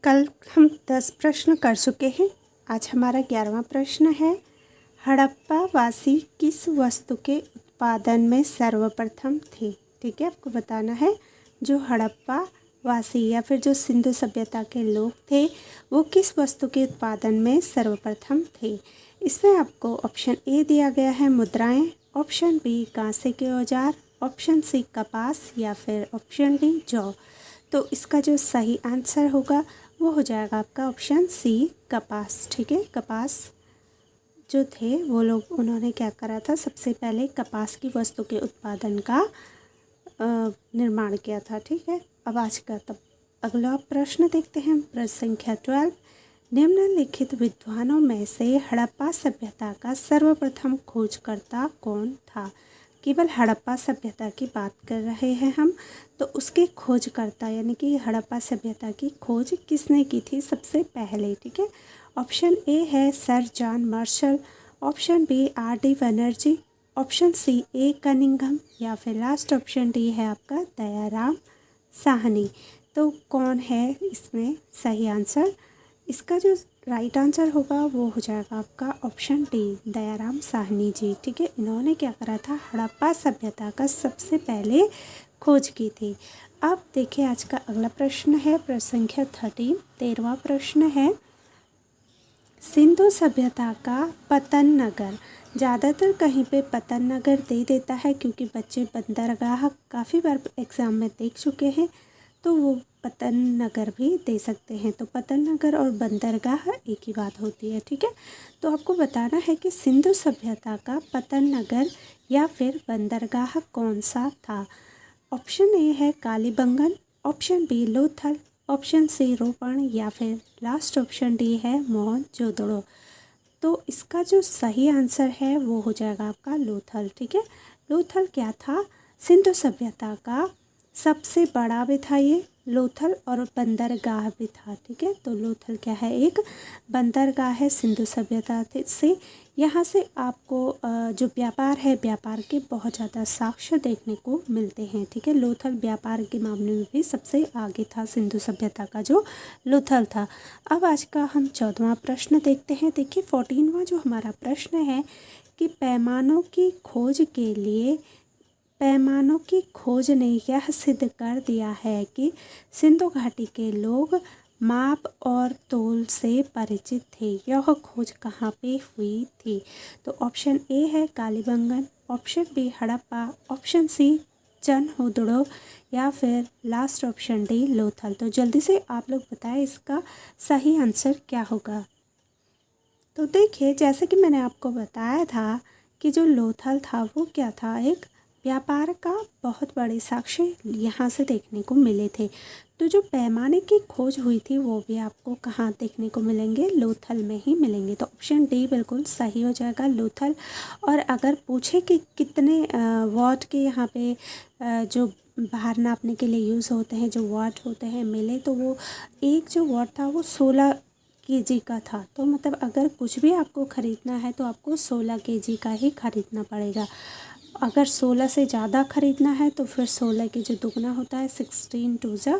कल हम 10 प्रश्न कर चुके हैं। आज हमारा 11वां प्रश्न है, हड़प्पा वासी किस वस्तु के उत्पादन में सर्वप्रथम थे। ठीक है, आपको बताना है जो हड़प्पा वासी या फिर जो सिंधु सभ्यता के लोग थे वो किस वस्तु के उत्पादन में सर्वप्रथम थे। इसमें आपको ऑप्शन ए दिया गया है मुद्राएं, ऑप्शन बी कांसे के औजार, ऑप्शन सी कपास या फिर ऑप्शन डी जौ। तो इसका जो सही आंसर होगा वो हो जाएगा आपका ऑप्शन सी कपास। ठीक है, कपास जो थे वो लोग उन्होंने क्या करा था, सबसे पहले कपास की वस्तु के उत्पादन का निर्माण किया था। ठीक है, अब आज का तब अगला प्रश्न देखते हैं। प्रश्न संख्या 12, निम्नलिखित विद्वानों में से हड़प्पा सभ्यता का सर्वप्रथम खोजकर्ता कौन था। केवल हड़प्पा सभ्यता की बात कर रहे हैं हम, तो उसके खोजकर्ता यानी कि हड़प्पा सभ्यता की खोज किसने की थी सबसे पहले। ठीक है, ऑप्शन ए है Sir John Marshall, option B R D Banerjee, option C A Cunningham या फिर लास्ट ऑप्शन डी है आपका दयाराम साहनी। तो कौन है इसमें सही आंसर। इसका जो राइट आंसर होगा वो हो जाएगा आपका ऑप्शन डी दयाराम साहनी जी। ठीक है, इन्होंने क्या करा था, हड़प्पा सभ्यता का सबसे पहले खोज की थी। अब देखिए आज का अगला प्रश्न है प्रश्न संख्या 13, 13वां प्रश्न है, सिंधु सभ्यता का पतन नगर। ज़्यादातर कहीं पे पतन नगर दे देता है क्योंकि बच्चे बंदरगाह काफ़ी बार एग्ज़ाम में देख चुके हैं, तो वो पतन नगर भी दे सकते हैं। तो पतन नगर और बंदरगाह एक ही बात होती है। ठीक है, तो आपको बताना है कि सिंधु सभ्यता का पतन नगर या फिर बंदरगाह कौन सा था। ऑप्शन ए है Kalibangan, option B Lothal, option C Ropar या फिर लास्ट ऑप्शन डी है मोहनजोदड़ो। तो इसका जो सही आंसर है वो हो जाएगा आपका लोथल। ठीक है, लोथल क्या था, सिंधु सभ्यता का सबसे बड़ा भी था ये लोथल और बंदरगाह भी था। ठीक है, तो लोथल क्या है, एक बंदरगाह है सिंधु सभ्यता से। यहाँ से आपको जो व्यापार है, व्यापार के बहुत ज़्यादा साक्ष्य देखने को मिलते हैं। ठीक है, लोथल व्यापार के मामले में भी सबसे आगे था सिंधु सभ्यता का जो लोथल था। अब आज का हम 14वां प्रश्न देखते हैं। देखिए 14वां जो हमारा प्रश्न है कि पैमानों की खोज ने यह सिद्ध कर दिया है कि सिंधु घाटी के लोग माप और तोल से परिचित थे। यह खोज कहाँ पे हुई थी। तो ऑप्शन ए है Kalibangan, option B Harappa, option C Chanhudaro या फिर लास्ट ऑप्शन डी लोथल। तो जल्दी से आप लोग बताएं इसका सही आंसर क्या होगा। तो देखिए जैसे कि मैंने आपको बताया था कि जो लोथल था वो क्या था, एक व्यापार का बहुत बड़े साक्ष्य यहाँ से देखने को मिले थे। तो जो पैमाने की खोज हुई थी वो भी आपको कहाँ देखने को मिलेंगे, लोथल में ही मिलेंगे। तो ऑप्शन डी बिल्कुल सही हो जाएगा, लोथल। और अगर पूछे कि कितने वॉट के यहाँ पे जो भार नापने के लिए यूज़ होते हैं, जो वॉट होते हैं मिले, तो वो एक जो वॉट था वो 16 केजी का था। तो मतलब अगर कुछ भी आपको ख़रीदना है तो आपको 16 केजी का ही ख़रीदना पड़ेगा। अगर 16 से ज़्यादा ख़रीदना है तो फिर 16 के जो दुगना होता है 16 टू जा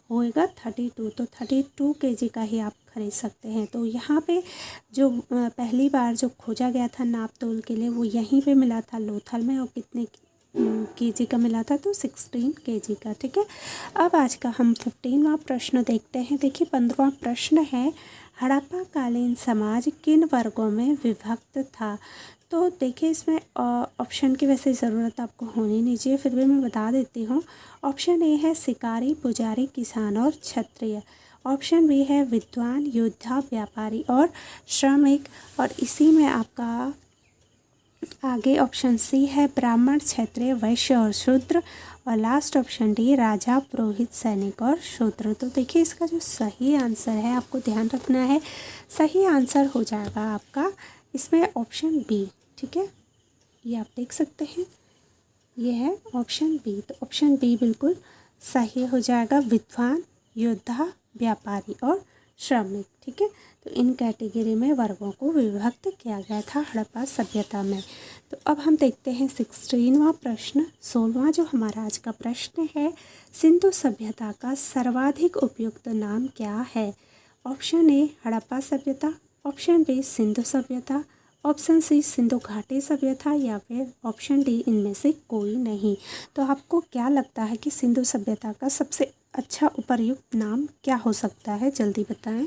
होएगा 32। तो 32 केजी का ही आप खरीद सकते हैं। तो यहाँ पे जो पहली बार जो खोजा गया था नाप तोल के लिए वो यहीं पे मिला था लोथल में, और कितने केजी का मिला था, तो 16 केजी का। ठीक है, अब आज का हम 15वां प्रश्न देखते हैं। देखिए 15वां प्रश्न है, हड़प्पा कालीन समाज किन वर्गों में विभक्त था। तो देखिए इसमें ऑप्शन की वैसे ज़रूरत आपको होनी नहीं चाहिए, फिर भी मैं बता देती हूँ। ऑप्शन ए है शिकारी, पुजारी, किसान और क्षत्रिय, ऑप्शन बी है विद्वान, योद्धा, व्यापारी और श्रमिक, और इसी में आपका आगे ऑप्शन सी है ब्राह्मण, क्षत्रिय, वैश्य और शूद्र, और लास्ट ऑप्शन डी राजा, पुरोहित, सैनिक और शूद्र। तो देखिए इसका जो सही आंसर है आपको ध्यान रखना है, सही आंसर हो जाएगा आपका इसमें ऑप्शन बी। ठीक है, ये आप देख सकते हैं, ये है ऑप्शन बी। तो ऑप्शन बी बिल्कुल सही हो जाएगा, विद्वान, योद्धा, व्यापारी और श्रमिक। ठीक है, तो इन कैटेगरी में वर्गों को विभक्त किया गया था हड़प्पा सभ्यता में। तो अब हम देखते हैं 16वां प्रश्न। 16वां जो हमारा आज का प्रश्न है, सिंधु सभ्यता का सर्वाधिक उपयुक्त नाम क्या है। ऑप्शन ए हड़प्पा सभ्यता, ऑप्शन बी सिंधु सभ्यता, ऑप्शन सी सिंधु घाटी सभ्यता या फिर ऑप्शन डी इनमें से कोई नहीं। तो आपको क्या लगता है कि सिंधु सभ्यता का सबसे अच्छा उपर्युक्त नाम क्या हो सकता है, जल्दी बताएं।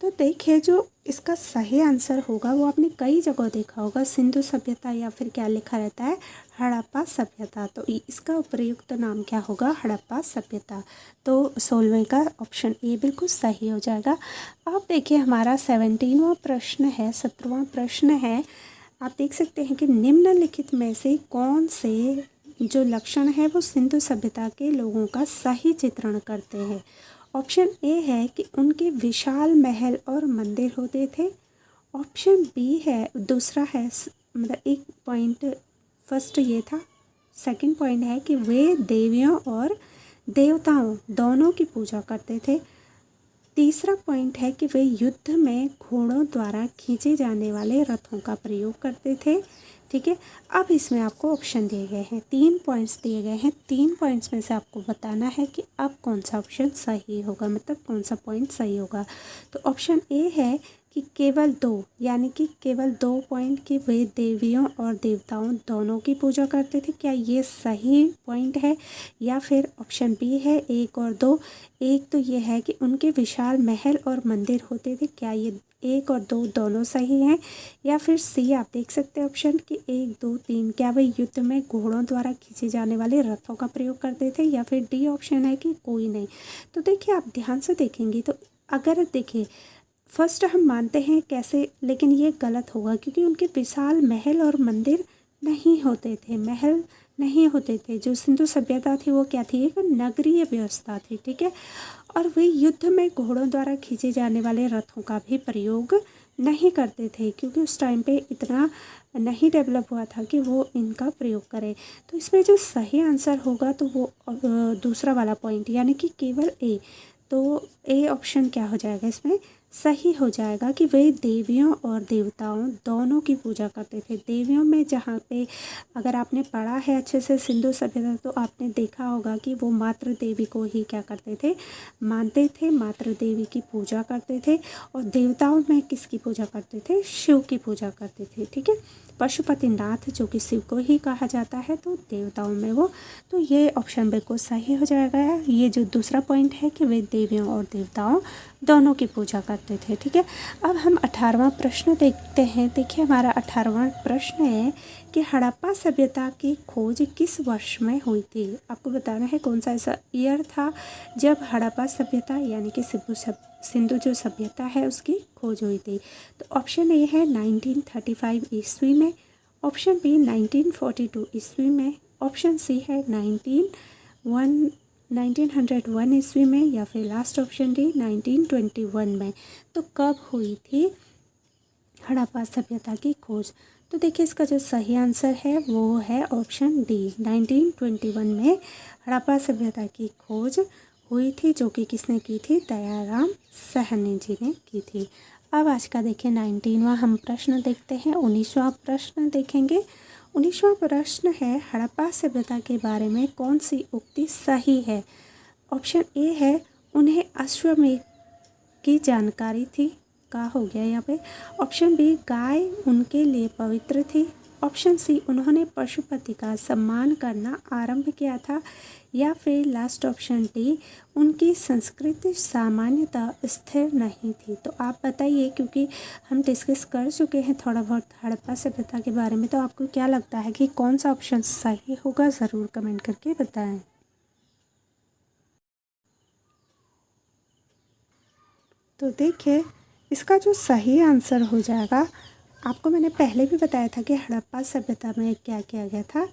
तो देखिए जो इसका सही आंसर होगा वो आपने कई जगह देखा होगा, सिंधु सभ्यता या फिर क्या लिखा रहता है, हड़प्पा सभ्यता। तो इसका उपयुक्त नाम क्या होगा, हड़प्पा सभ्यता। तो 16वें का ऑप्शन ए बिल्कुल सही हो जाएगा। अब देखिए हमारा 17वां प्रश्न है, 17वां प्रश्न है। आप देख सकते हैं कि निम्नलिखित में से कौन से जो लक्षण है वो सिंधु सभ्यता के लोगों का सही चित्रण करते हैं। ऑप्शन ए है कि उनके विशाल महल और मंदिर होते थे। ऑप्शन बी है, दूसरा है मतलब एक पॉइंट फर्स्ट ये था, सेकंड पॉइंट है कि वे देवियों और देवताओं दोनों की पूजा करते थे। तीसरा पॉइंट है कि वे युद्ध में घोड़ों द्वारा खींचे जाने वाले रथों का प्रयोग करते थे। ठीक है, अब इसमें आपको ऑप्शन दिए गए हैं, 3 पॉइंट्स दिए गए हैं। 3 पॉइंट्स में से आपको बताना है कि अब कौन सा ऑप्शन सही होगा, मतलब कौन सा पॉइंट सही होगा। तो ऑप्शन ए है कि केवल 2, यानी कि केवल 2 पॉइंट कि वे देवियों और देवताओं दोनों की पूजा करते थे, क्या ये सही पॉइंट है। या फिर ऑप्शन बी है 1 और 2। एक तो ये है कि उनके विशाल महल और मंदिर होते थे, क्या ये 1 और 2 दोनों सही हैं। या फिर सी आप देख सकते हैं ऑप्शन कि 1, 2, 3 क्या वे युद्ध में घोड़ों द्वारा खींचे जाने वाले रथों का प्रयोग करते थे। या फिर डी ऑप्शन है कि कोई नहीं। तो देखिए आप ध्यान से देखेंगे तो अगर देखिए फर्स्ट हम मानते हैं कैसे, लेकिन ये गलत होगा क्योंकि उनके विशाल महल और मंदिर नहीं होते थे, महल नहीं होते थे। जो सिंधु सभ्यता थी वो क्या थी, एक नगरीय व्यवस्था थी। ठीक है, और वे युद्ध में घोड़ों द्वारा खींचे जाने वाले रथों का भी प्रयोग नहीं करते थे क्योंकि उस टाइम पे इतना नहीं डेवलप हुआ था कि वो इनका प्रयोग करें। तो इसमें जो सही आंसर होगा तो वो दूसरा वाला पॉइंट यानी कि केवल ए। तो ए ऑप्शन क्या हो जाएगा, इसमें सही हो जाएगा कि वे देवियों और देवताओं दोनों की पूजा करते थे। देवियों में जहाँ पे अगर आपने पढ़ा है अच्छे से सिंधु सभ्यता तो आपने देखा होगा कि वो मातृ देवी को ही क्या करते थे, मानते थे, मातृ देवी की पूजा करते थे। और देवताओं में किसकी पूजा करते थे, शिव की पूजा करते थे। ठीक है, पशुपतिनाथ जो कि शिव को ही कहा जाता है, तो देवताओं में वो, तो ये ऑप्शन बिल्कुल सही हो जाएगा। ये जो दूसरा पॉइंट है कि वे देवियों और देवताओं दोनों की पूजा करते थे। ठीक है, अब हम 18वां प्रश्न देखते हैं। देखिए हमारा 18वां प्रश्न है कि हड़प्पा सभ्यता की खोज किस वर्ष में हुई थी। आपको बताना है कौन सा ऐसा ईयर था जब हड़प्पा सभ्यता यानी कि सिंधु जो सभ्यता है उसकी खोज हुई थी। तो ऑप्शन ए है 1935 ईस्वी में, ऑप्शन बी 1942 ईस्वी में, ऑप्शन सी है 1901 ईस्वी में, या फिर लास्ट ऑप्शन डी 1921 में। तो कब हुई थी हड़प्पा सभ्यता की खोज। तो देखिए इसका जो सही आंसर है वो है ऑप्शन डी 1921 में हड़प्पा सभ्यता की खोज हुई थी, जो कि किसने की थी, दयाराम साहनी जी ने की थी। अब आज का देखिए 19वां हम प्रश्न देखते हैं। 19वां प्रश्न देखेंगे। 19वां प्रश्न है हड़प्पा सभ्यता के बारे में कौन सी उक्ति सही है। ऑप्शन ए है उन्हें अश्वमेध की जानकारी थी, का हो गया यहाँ पे। ऑप्शन बी गाय उनके लिए पवित्र थी। ऑप्शन सी उन्होंने पशुपति का सम्मान करना आरंभ किया था। या फिर लास्ट ऑप्शन डी उनकी संस्कृति सामान्यतः स्थिर नहीं थी। तो आप बताइए, क्योंकि हम डिस्कस कर चुके हैं थोड़ा बहुत हड़प्पा सभ्यता के बारे में, तो आपको क्या लगता है कि कौन सा ऑप्शन सही होगा, ज़रूर कमेंट करके बताएं। तो देखिए इसका जो सही आंसर हो जाएगा, आपको मैंने पहले भी बताया था कि हड़प्पा सभ्यता में क्या किया गया था,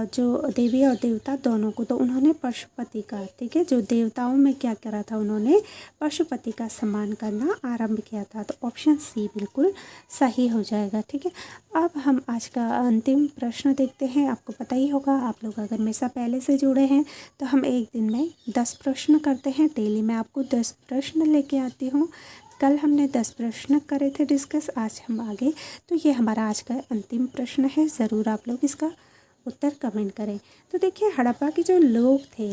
जो देवी और देवता दोनों को, तो उन्होंने पशुपति का, ठीक है, जो देवताओं में क्या करा था, उन्होंने पशुपति का सम्मान करना आरंभ किया था। तो ऑप्शन सी बिल्कुल सही हो जाएगा। ठीक है, अब हम आज का अंतिम प्रश्न देखते हैं। आपको पता ही होगा, आप लोग अगर मेरे साथ पहले से जुड़े हैं तो हम एक दिन में 10 प्रश्न करते हैं। डेली मैं आपको 10 प्रश्न लेके आती हूँ। कल हमने 10 प्रश्न करे थे डिस्कस, आज हम आगे, तो ये हमारा आज का अंतिम प्रश्न है। ज़रूर आप लोग इसका उत्तर कमेंट करें। तो देखिए हड़प्पा के जो लोग थे,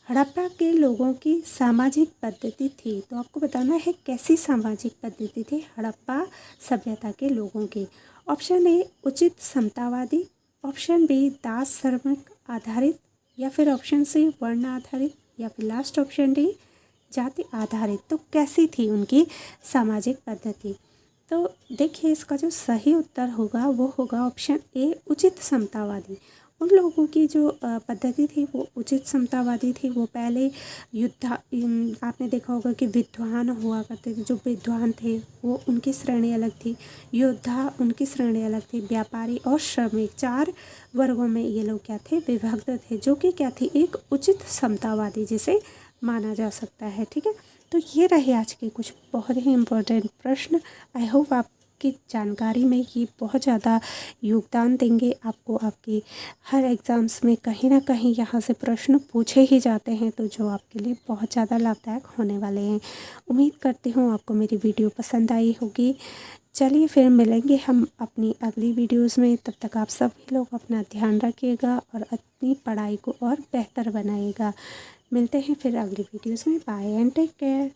हड़प्पा के लोगों की सामाजिक पद्धति थी। तो आपको बताना है कैसी सामाजिक पद्धति थी हड़प्पा सभ्यता के लोगों की। ऑप्शन ए उचित समतावादी, ऑप्शन बी दास श्रमिक आधारित, या फिर ऑप्शन सी वर्ण आधारित, या फिर लास्ट ऑप्शन डी जाति आधारित। तो कैसी थी उनकी सामाजिक पद्धति? तो देखिए इसका जो सही उत्तर होगा वो होगा ऑप्शन ए उचित समतावादी। उन लोगों की जो पद्धति थी वो उचित समतावादी थी। वो पहले आपने देखा होगा कि विद्वान हुआ करते थे, जो विद्वान थे वो उनकी श्रेणी अलग थी, योद्धा उनकी श्रेणी अलग थी, व्यापारी और श्रमिक 4 वर्गों में ये लोग क्या थे, विभक्त थे, जो कि क्या थी, एक उचित समतावादी जिसे माना जा सकता है। ठीक है, तो ये रहे आज के कुछ बहुत ही इम्पोर्टेंट प्रश्न। आई होप आपकी जानकारी में ये बहुत ज़्यादा योगदान देंगे आपको। आपकी हर एग्ज़ाम्स में कहीं ना कहीं यहाँ से प्रश्न पूछे ही जाते हैं, तो जो आपके लिए बहुत ज़्यादा लाभदायक होने वाले हैं। उम्मीद करती हूँ आपको मेरी वीडियो पसंद आई होगी। चलिए फिर मिलेंगे हम अपनी अगली वीडियोज़ में। तब तक आप सभी लोग अपना ध्यान रखिएगा और अपनी पढ़ाई को और बेहतर बनाइएगा। मिलते हैं फिर अगली वीडियोज़ में। Bye and take care.